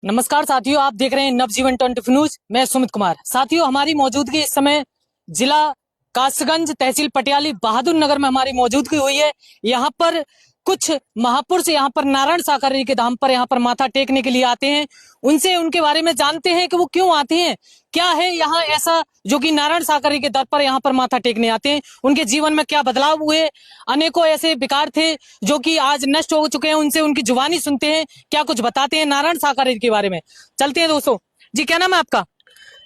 नमस्कार साथियों, आप देख रहे हैं नवजीवन 24 न्यूज। मैं सुमित कुमार। साथियों, हमारी मौजूदगी इस समय जिला कासगंज, तहसील पटियाली, बहादुर नगर में हमारी मौजूदगी हुई है। यहाँ पर कुछ महापुरुष यहाँ पर नारायण साकरी के धाम पर यहाँ पर माथा टेकने के लिए आते हैं। उनसे उनके बारे में जानते हैं कि वो क्यों आते हैं, क्या है यहाँ ऐसा जो कि नारायण साकरी के दर पर यहाँ पर माथा टेकने आते हैं, उनके जीवन में क्या बदलाव हुए। अनेकों ऐसे विकार थे जो कि आज नष्ट हो चुके हैं। उनसे उनकी जुबानी सुनते हैं, क्या कुछ बताते हैं नारायण साकरी के बारे में। चलते हैं दोस्तों। जी, क्या नाम है आपका?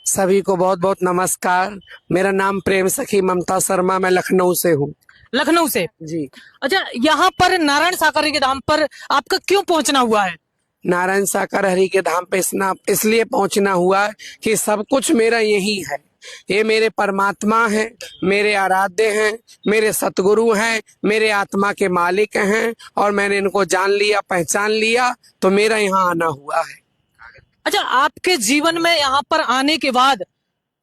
सभी को बहुत बहुत नमस्कार। मेरा नाम प्रेम सखी ममता शर्मा, मैं लखनऊ से हूँ। लखनऊ से जी। अच्छा, यहाँ पर नारायण साकरी के धाम पर आपका क्यों पहुंचना हुआ है? नारायण साकर हरि के धाम पे इसलिए पहुंचना हुआ कि सब कुछ मेरा यही है। ये मेरे परमात्मा हैं, मेरे आराध्य हैं, मेरे सतगुरु हैं, मेरे आत्मा के मालिक हैं और मैंने इनको जान लिया, पहचान लिया, तो मेरा यहाँ आना हुआ है। अच्छा, आपके जीवन में यहाँ पर आने के बाद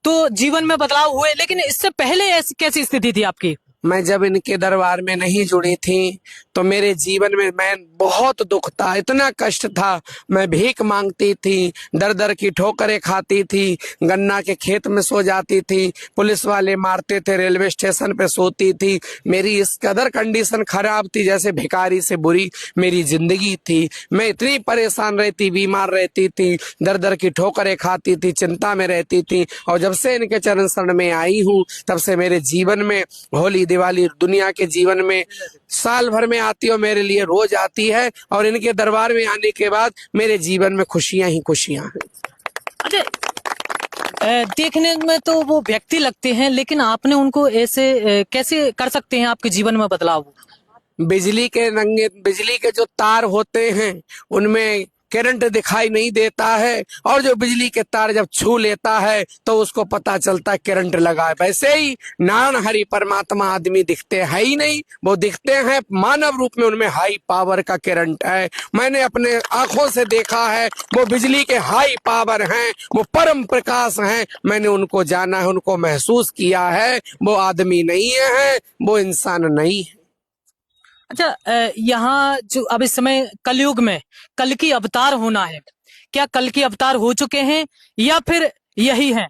तो जीवन में बदलाव हुए, लेकिन इससे पहले ऐसी कैसी स्थिति थी आपकी? मैं जब इनके दरबार में नहीं जुड़ी थी तो मेरे जीवन में मैं बहुत दुख था, इतना कष्ट था। मैं भीख मांगती थी, दर दर की ठोकरें खाती थी, गन्ना के खेत में सो जाती थी, पुलिस वाले मारते थे, रेलवे स्टेशन पे सोती थी। मेरी इस कदर कंडीशन खराब थी, जैसे भिखारी से बुरी मेरी जिंदगी थी। मैं इतनी परेशान रहती, बीमार रहती थी, दर दर की ठोकरें खाती थी, चिंता में रहती थी। और जब से इनके चरण शरण में आई हूँ, तब से मेरे जीवन में होली दिवाली दुनिया के जीवन में साल भर में आती है, मेरे लिए रोज आती है। और इनके दरबार में आने के बाद मेरे जीवन में खुशियां ही खुशियां हैं। अच्छा, देखने में तो वो व्यक्ति लगते हैं, लेकिन आपने उनको ऐसे कैसे कर सकते हैं आपके जीवन में बदलाव? बिजली के जो तार होते हैं उनमें करंट दिखाई नहीं देता है, और जो बिजली के तार जब छू लेता है तो उसको पता चलता है करंट लगा है। वैसे ही नारायण हरि परमात्मा आदमी दिखते है ही नहीं, वो दिखते हैं मानव रूप में, उनमें हाई पावर का करंट है। मैंने अपने आंखों से देखा है, वो बिजली के हाई पावर हैं, वो परम प्रकाश हैं। मैंने उनको जाना है, उनको महसूस किया है। वो आदमी नहीं है, वो इंसान नहीं है। अच्छा, यहाँ जो अब इस समय कलयुग में कल की अवतार होना है, क्या कल की अवतार हो चुके हैं या फिर यही है?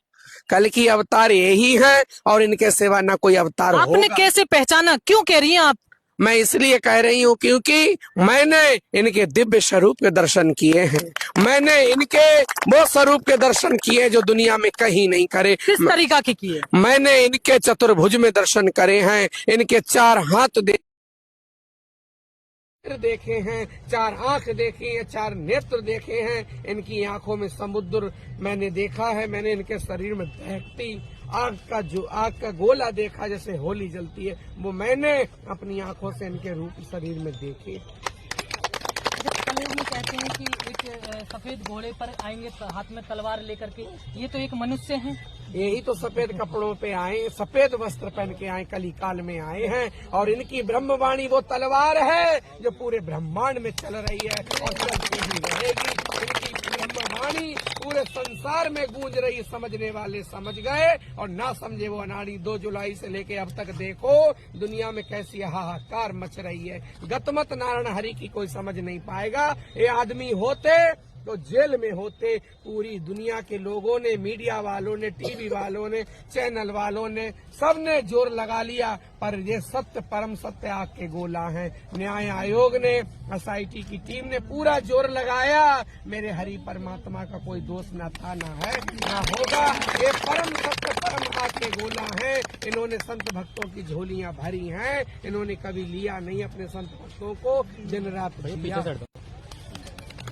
कल की अवतार यही है और इनके सिवा ना कोई अवतार आपने होगा। कैसे पहचाना, क्यों कह रही हैं आप? मैं इसलिए कह रही हूँ क्योंकि मैंने इनके दिव्य स्वरूप के दर्शन किए हैं। मैंने इनके वो स्वरूप के दर्शन किए जो दुनिया में कहीं नहीं करे। किस तरीका के किए? मैंने इनके चतुर्भुज में दर्शन करे हैं, इनके चार हाथ देखे हैं, चार आंख देखी है, चार नेत्र देखे हैं। इनकी आंखों में समुद्र मैंने देखा है। मैंने इनके शरीर में दहकती आग का गोला देखा, जैसे होली जलती है, वो मैंने अपनी आंखों से इनके रूप शरीर में देखे। कलयुग में कहते हैं कि एक सफेद घोड़े पर आएंगे, हाथ में तलवार लेकर के। ये तो एक मनुष्य हैं। यही तो सफेद कपड़ों पे आए, सफेद वस्त्र पहन के आए, कली काल में आए हैं। और इनकी ब्रह्मवाणी वो तलवार है जो पूरे ब्रह्मांड में चल रही है और चलती ही रहेगी। इनकी ब्रह्मवाणी पूरे संसार में गूंज रही। समझने वाले समझ गए और ना समझे वो अनाड़ी। 2 जुलाई से लेके अब तक देखो दुनिया में कैसी हाहाकार मच रही है। गतमत नारायण हरि की कोई समझ नहीं पाएगा। ये आदमी होते तो जेल में होते। पूरी दुनिया के लोगों ने, मीडिया वालों ने, टीवी वालों ने, चैनल वालों ने, सबने जोर लगा लिया, पर ये सत्य, परम सत्य आग के गोला है। न्याय आयोग ने, एसआईटी की टीम ने पूरा जोर लगाया। मेरे हरि परमात्मा का कोई दोष न था, न है, न होगा। ये परम सत्य, परम आग के गोला है। इन्होंने संत भक्तों की झोलियां भरी हैं, इन्होंने कभी लिया नहीं अपने संत भक्तों को, दिन रात भैया।